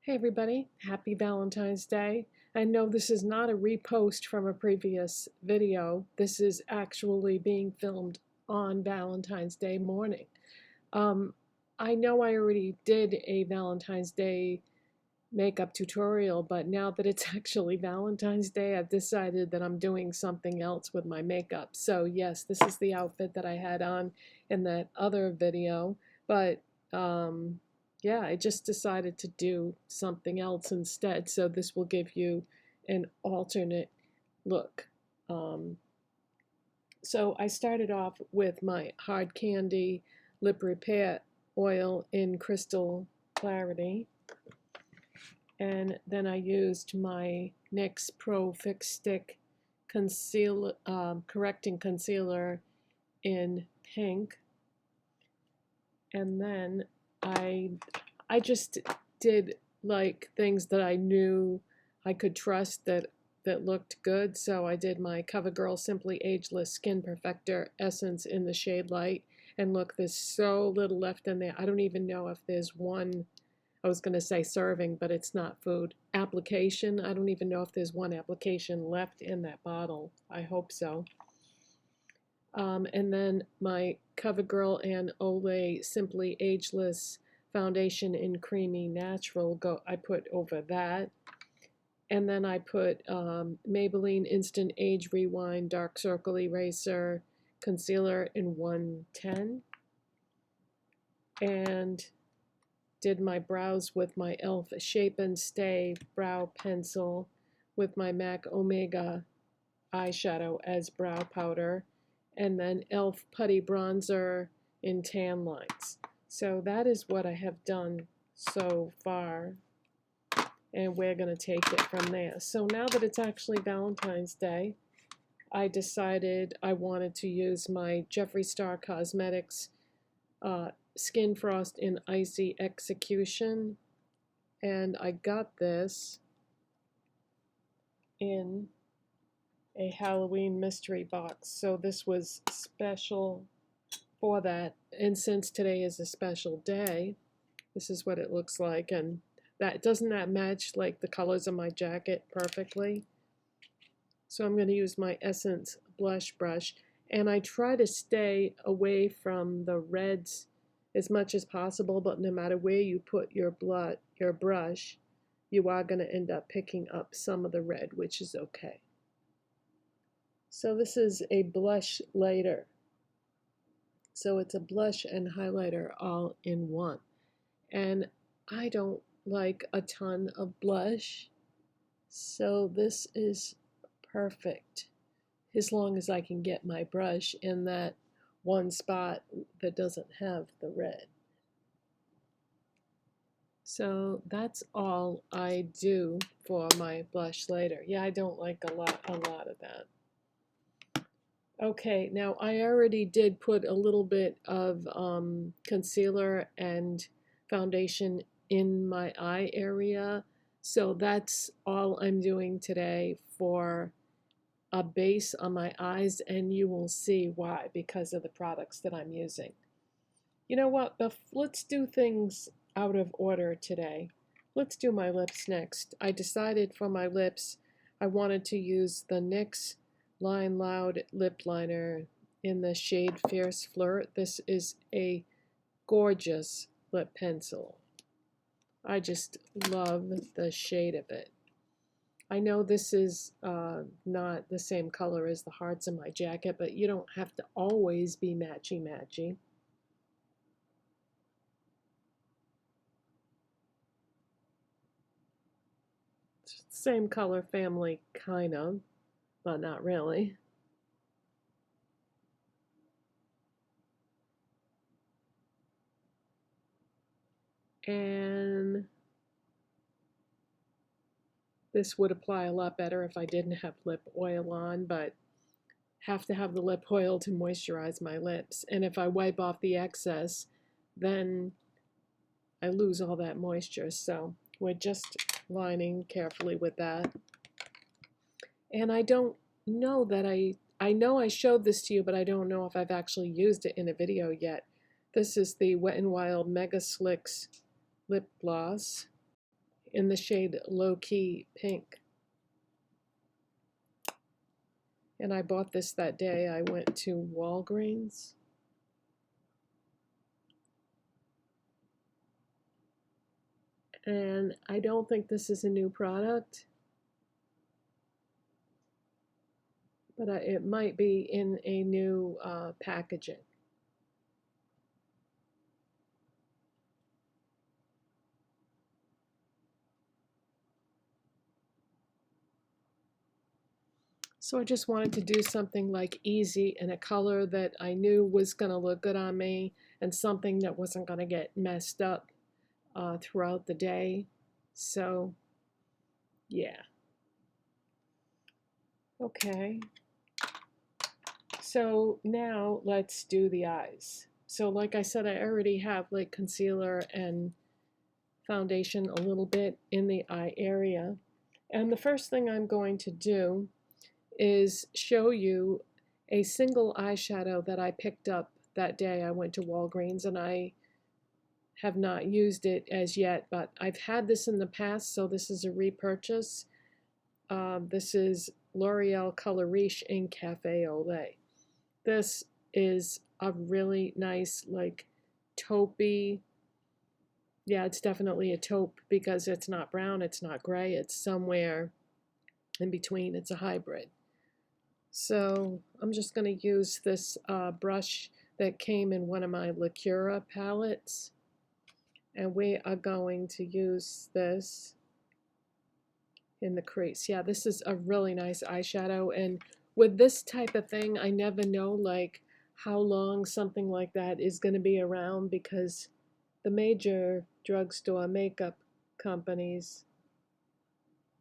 Hey everybody, happy Valentine's Day. I know this is not a repost from a previous video. This is actually being filmed on Valentine's Day morning. Um, I know I already did a Valentine's Day makeup tutorial, but now that it's actually Valentine's Day, I've decided that I'm doing something else with my makeup. So yes, this is the outfit that I had on in that other video, but yeah, I just decided to do something else instead. So this will give you an alternate look. Um, so I started off with my Hard Candy Lip Repair Oil in Crystal Clarity. And then I used my NYX Pro Fix Stick correcting concealer in pink. And then I just did like things that I knew I could trust that looked good. So I did my CoverGirl Simply Ageless Skin Perfector Essence in the shade Light. And look, there's so little left in there. I don't even know if there's one, I was going to say serving, but it's not food. Application, I don't even know if there's one application left in that bottle. I hope so. And then my CoverGirl and Olay Simply Ageless Foundation in Creamy Natural, I put over that. And then I put Maybelline Instant Age Rewind Dark Circle Eraser Concealer in 110. And did my brows with my e.l.f. Shape and Stay brow pencil with my MAC Omega eyeshadow as brow powder, and then e.l.f. Putty Bronzer in tan lines. So that is what I have done so far, and we're going to take it from there. So now that it's actually Valentine's Day, I decided I wanted to use my Jeffree Star Cosmetics Skinfrost in Icy Execution, and I got this in a Halloween mystery box. So this was special for that. And since today is a special day, this is what it looks like. And doesn't that match like the colors of my jacket perfectly? So I'm going to use my Essence blush brush. And I try to stay away from the reds as much as possible, but no matter where you put your brush, you are going to end up picking up some of the red, which is okay. So this is a blush lighter. So it's a blush and highlighter all in one. And I don't like a ton of blush, so this is perfect as long as I can get my brush in that one spot that doesn't have the red. So that's all I do for my blush lighter. Yeah, I don't like a lot of that. Okay, now I already did put a little bit of concealer and foundation in my eye area, so that's all I'm doing today for a base on my eyes, and you will see why, because of the products that I'm using. You know what, let's do things out of order today. Let's do my lips next. I decided for my lips I wanted to use the NYX Line Loud lip liner in the shade Fierce Flirt. This is a gorgeous lip pencil. I just love the shade of it. I know this is not the same color as the hearts in my jacket, but you don't have to always be matchy-matchy. Same color family, kind of, but not really. And this would apply a lot better if I didn't have lip oil on, but have to have the lip oil to moisturize my lips. And if I wipe off the excess, then I lose all that moisture. So we're just lining carefully with that. And I don't know that I know I showed this to you, but I don't know if I've actually used it in a video yet. This is the Wet n Wild Megaslicks lip gloss. in the shade Low Key Pink. And I bought this that day. I went to Walgreens. And I don't think this is a new product, but it might be in a new packaging. So I just wanted to do something like easy in a color that I knew was going to look good on me and something that wasn't going to get messed up throughout the day. So yeah. Okay. So now let's do the eyes. So like I said, I already have like concealer and foundation a little bit in the eye area. And the first thing I'm going to do is show you a single eyeshadow that I picked up that day. I went to Walgreens and I have not used it as yet, but I've had this in the past, so this is a repurchase. This is L'Oreal Color Riche in Cafe Au Lait. This is a really nice, like, taupey, yeah, it's definitely a taupe because it's not brown, it's not gray, it's somewhere in between, it's a hybrid. So I'm just going to use this brush that came in one of my Lacura palettes, and we are going to use this in the crease. Yeah, this is a really nice eyeshadow, and with this type of thing, I never know like how long something like that is going to be around, because the major drugstore makeup companies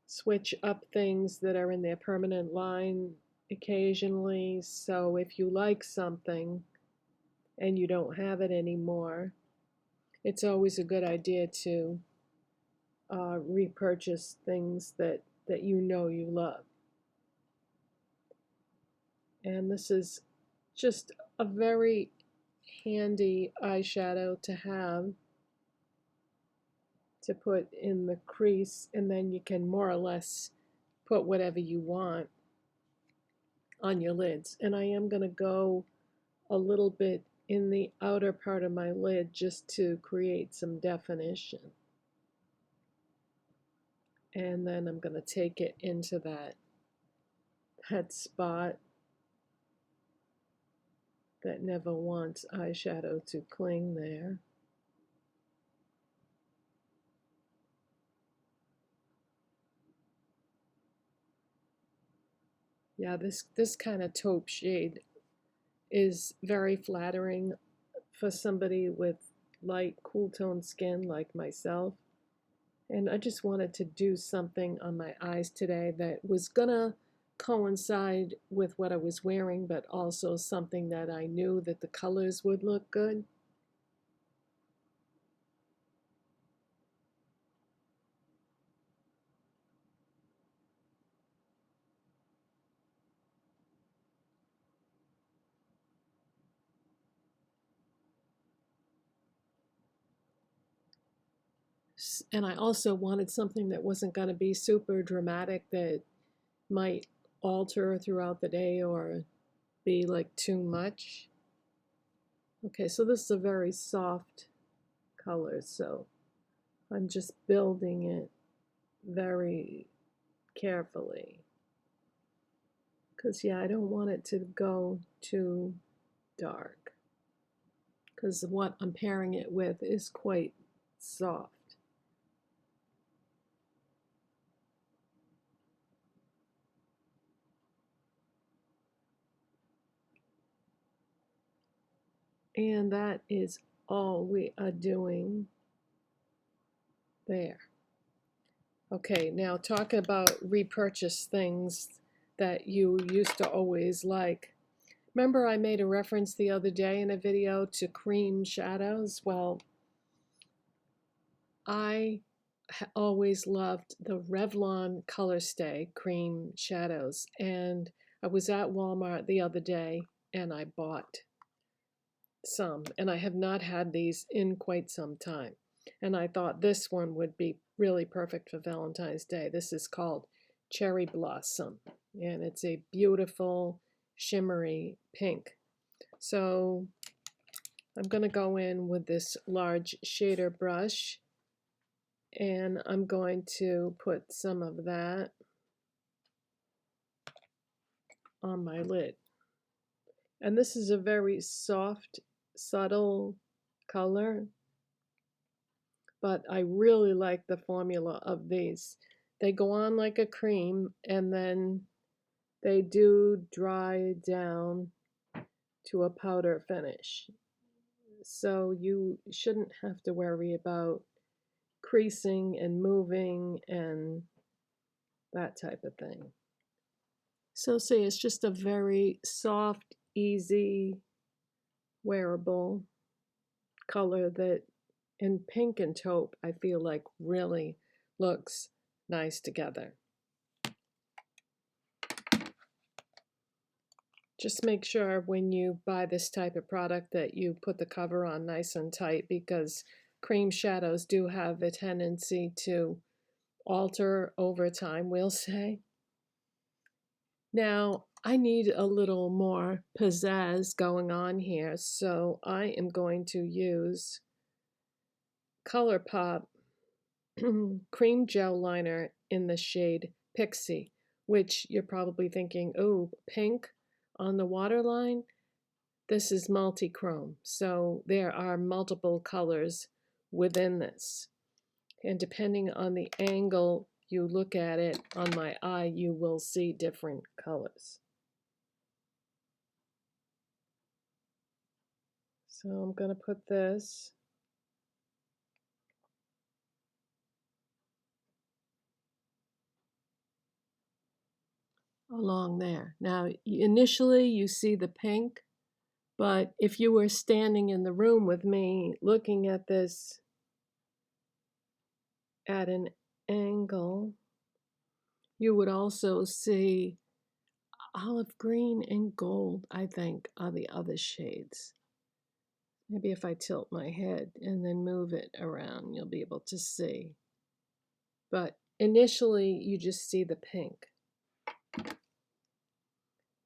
switch up things that are in their permanent line occasionally. So if you like something and you don't have it anymore, it's always a good idea to repurchase things that you know you love. And this is just a very handy eyeshadow to have to put in the crease, and then you can more or less put whatever you want on your lids. And I am going to go a little bit in the outer part of my lid just to create some definition. And then I'm going to take it into that spot that never wants eyeshadow to cling there. Yeah, this kind of taupe shade is very flattering for somebody with light, cool tone skin like myself. And I just wanted to do something on my eyes today that was gonna coincide with what I was wearing, but also something that I knew that the colors would look good. And I also wanted something that wasn't going to be super dramatic, that might alter throughout the day or be like too much. Okay, so this is a very soft color, so I'm just building it very carefully. Because, yeah, I don't want it to go too dark, because what I'm pairing it with is quite soft. And that is all we are doing there. Okay, now talk about repurchase things that you used to always like. Remember I made a reference the other day in a video to cream shadows? Well, I always loved the Revlon Colorstay cream shadows, and I was at Walmart the other day and I bought some, and I have not had these in quite some time. And I thought this one would be really perfect for Valentine's Day. This is called Cherry Blossom, and it's a beautiful shimmery pink. So I'm going to go in with this large shader brush, and I'm going to put some of that on my lid. And this is a very soft, subtle color, but I really like the formula of these. They go on like a cream, and then they do dry down to a powder finish. So you shouldn't have to worry about creasing and moving and that type of thing. So see, it's just a very soft, easy, wearable color that in pink and taupe I feel like really looks nice together. Just make sure when you buy this type of product that you put the cover on nice and tight, because cream shadows do have a tendency to alter over time, we'll say. Now, I need a little more pizzazz going on here, so I am going to use ColourPop Cream Gel Liner in the shade Pixie, which you're probably thinking, oh, pink on the waterline? This is multi-chrome, so there are multiple colors within this. And depending on the angle you look at it on my eye, you will see different colors. So I'm going to put this along there. Now, initially you see the pink, but if you were standing in the room with me looking at this at an angle, you would also see olive green and gold, I think, are the other shades. Maybe if I tilt my head and then move it around, you'll be able to see. But initially, you just see the pink.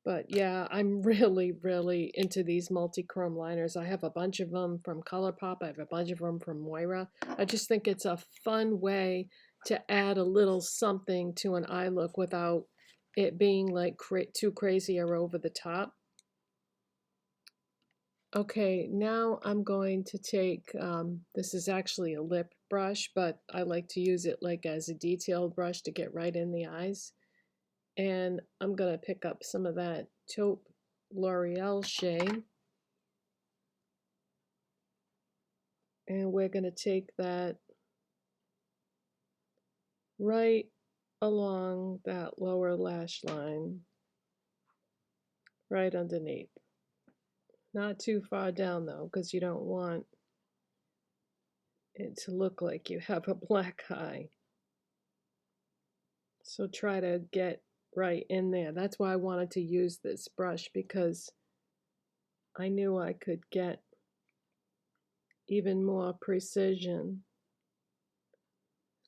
But yeah, I'm really, really into these multi-chrome liners. I have a bunch of them from ColourPop. I have a bunch of them from Moira. I just think it's a fun way to add a little something to an eye look without it being like too crazy or over the top. Okay, now I'm going to take, this is actually a lip brush, but I like to use it like as a detailed brush to get right in the eyes. And I'm going to pick up some of that taupe L'Oreal shade. And we're going to take that right along that lower lash line, right underneath. Not too far down though, because you don't want it to look like you have a black eye. So try to get right in there. That's why I wanted to use this brush, because I knew I could get even more precision.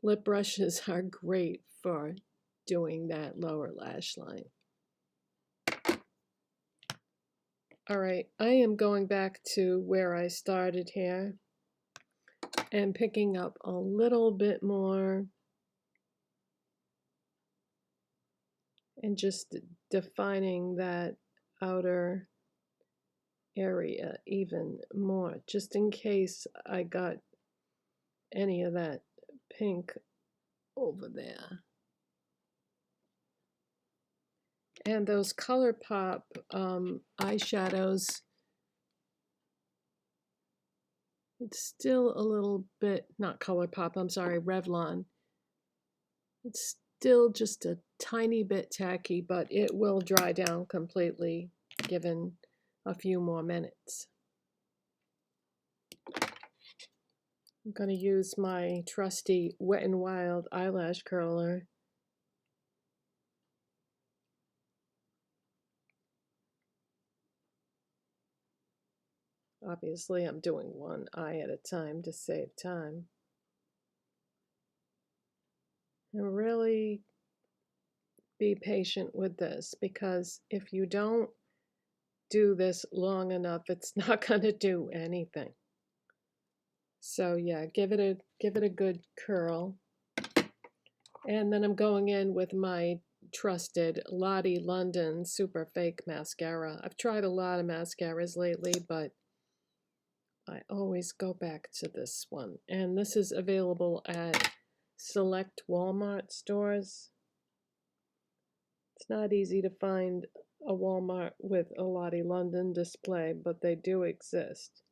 Lip brushes are great for doing that lower lash line. All right, I am going back to where I started here and picking up a little bit more and just defining that outer area even more, just in case I got any of that pink over there. And those ColourPop eyeshadows, it's still a little bit, not ColourPop, I'm sorry, Revlon. It's still just a tiny bit tacky, but it will dry down completely given a few more minutes. I'm going to use my trusty Wet n Wild eyelash curler. Obviously, I'm doing one eye at a time to save time. And really be patient with this, because if you don't do this long enough, it's not going to do anything. So yeah, give it a good curl. And then I'm going in with my trusted Lottie London Superfake mascara. I've tried a lot of mascaras lately, but I always go back to this one. And this is available at select Walmart stores. It's not easy to find a Walmart with a Lottie London display, but they do exist.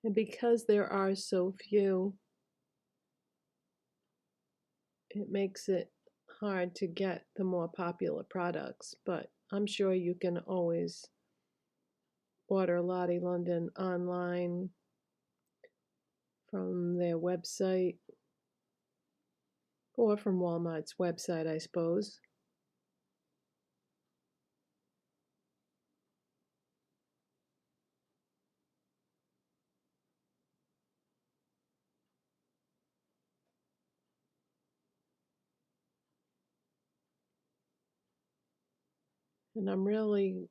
And because there are so few, it makes it hard to get the more popular products, but I'm sure you can always order Lottie London online from their website or from Walmart's website, I suppose. And I'm really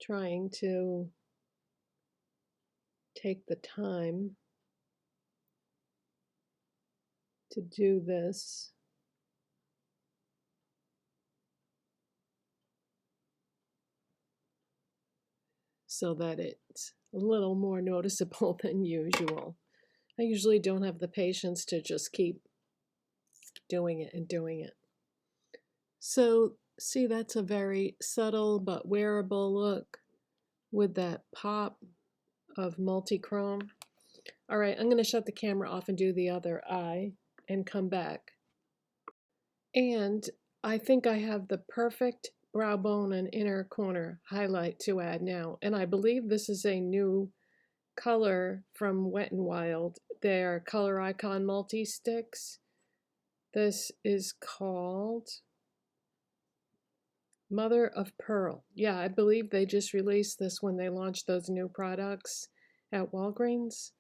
trying to take the time to do this so that it's a little more noticeable than usual. I usually don't have the patience to just keep doing it and doing it. So, see, that's a very subtle but wearable look with that pop of multi-chrome. All right, I'm going to shut the camera off and do the other eye and come back. And I think I have the perfect brow bone and inner corner highlight to add now. And I believe this is a new color from Wet n Wild. Their Coloricon Multisticks. This is called Mother of Pearl. Yeah, I believe they just released this when they launched those new products at Walgreens.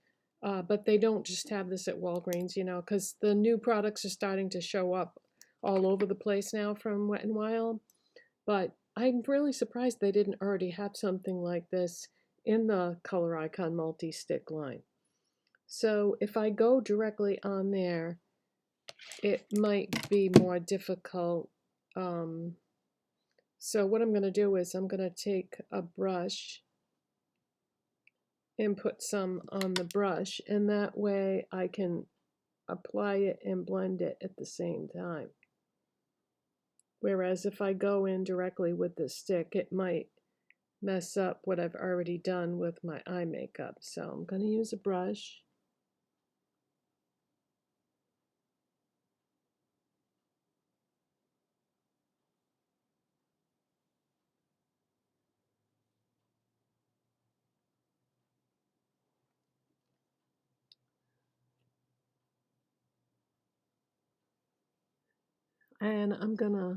But they don't just have this at Walgreens, you know, because the new products are starting to show up all over the place now from Wet n Wild. But I'm really surprised they didn't already have something like this in the Coloricon Multi-Stick line. So if I go directly on there, it might be more difficult. So what I'm going to do is I'm going to take a brush and put some on the brush, and that way I can apply it and blend it at the same time. Whereas if I go in directly with the stick, it might mess up what I've already done with my eye makeup. So I'm going to use a brush. And I'm going to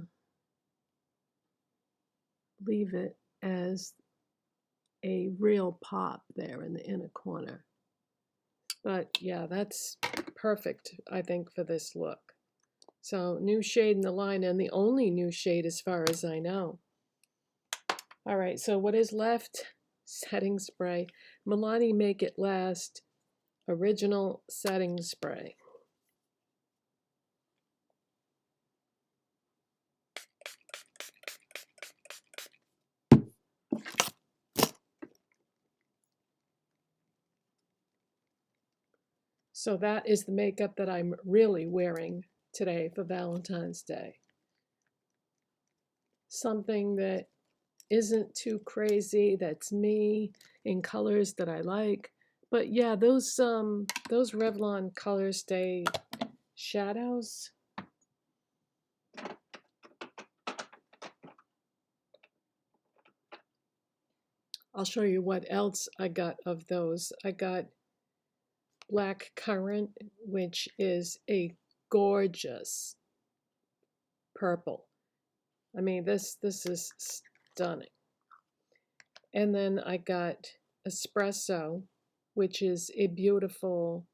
leave it as a real pop there in the inner corner. But yeah, that's perfect, I think, for this look. So new shade in the line, and the only new shade as far as I know. All right, so what is left? Setting spray. Milani Make It Last Original Setting Spray. So that is the makeup that I'm really wearing today for Valentine's Day. Something that isn't too crazy, that's me, in colors that I like. But yeah, those Revlon Colorstay shadows, I'll show you what else I got of those. I got Black Currant, which is a gorgeous purple. I mean, this is stunning. And then I got Espresso, which is a beautiful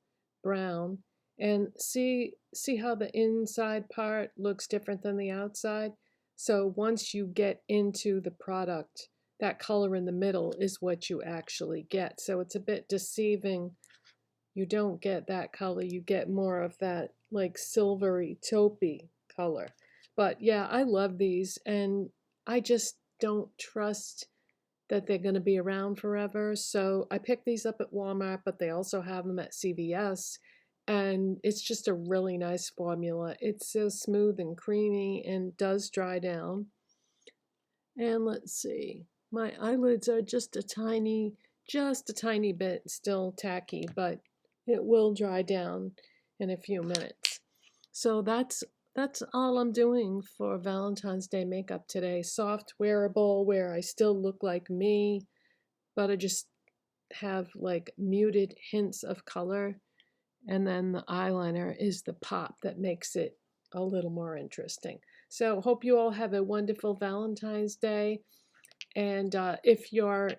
brown. And see how the inside part looks different than the outside? So once you get into the product, that color in the middle is what you actually get. So it's a bit deceiving. You don't get that color, you get more of that like silvery taupey color. But yeah, I love these, and I just don't trust that they're going to be around forever. So I picked these up at Walmart, but they also have them at CVS. And it's just a really nice formula. It's so smooth and creamy and does dry down. And let's see, my eyelids are just a tiny bit still tacky, but it will dry down in a few minutes. So that's all I'm doing for Valentine's Day makeup today. Soft, wearable, where I still look like me, but I just have like muted hints of color. And then the eyeliner is the pop that makes it a little more interesting. So hope you all have a wonderful Valentine's Day. And if you're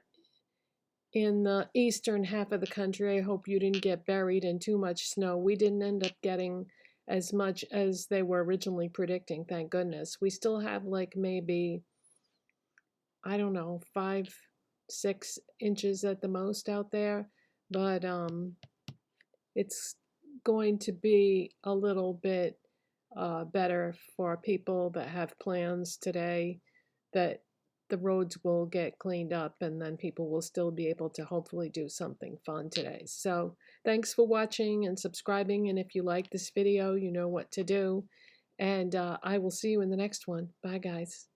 in the eastern half of the country, I hope you didn't get buried in too much snow. We didn't end up getting as much as they were originally predicting, thank goodness. We still have like maybe, I don't know, 5, 6 inches at the most out there, but it's going to be a little bit better for people that have plans today, that the roads will get cleaned up and then people will still be able to hopefully do something fun today. So thanks for watching and subscribing, and if you like this video, you know what to do, and I will see you in the next one. Bye guys.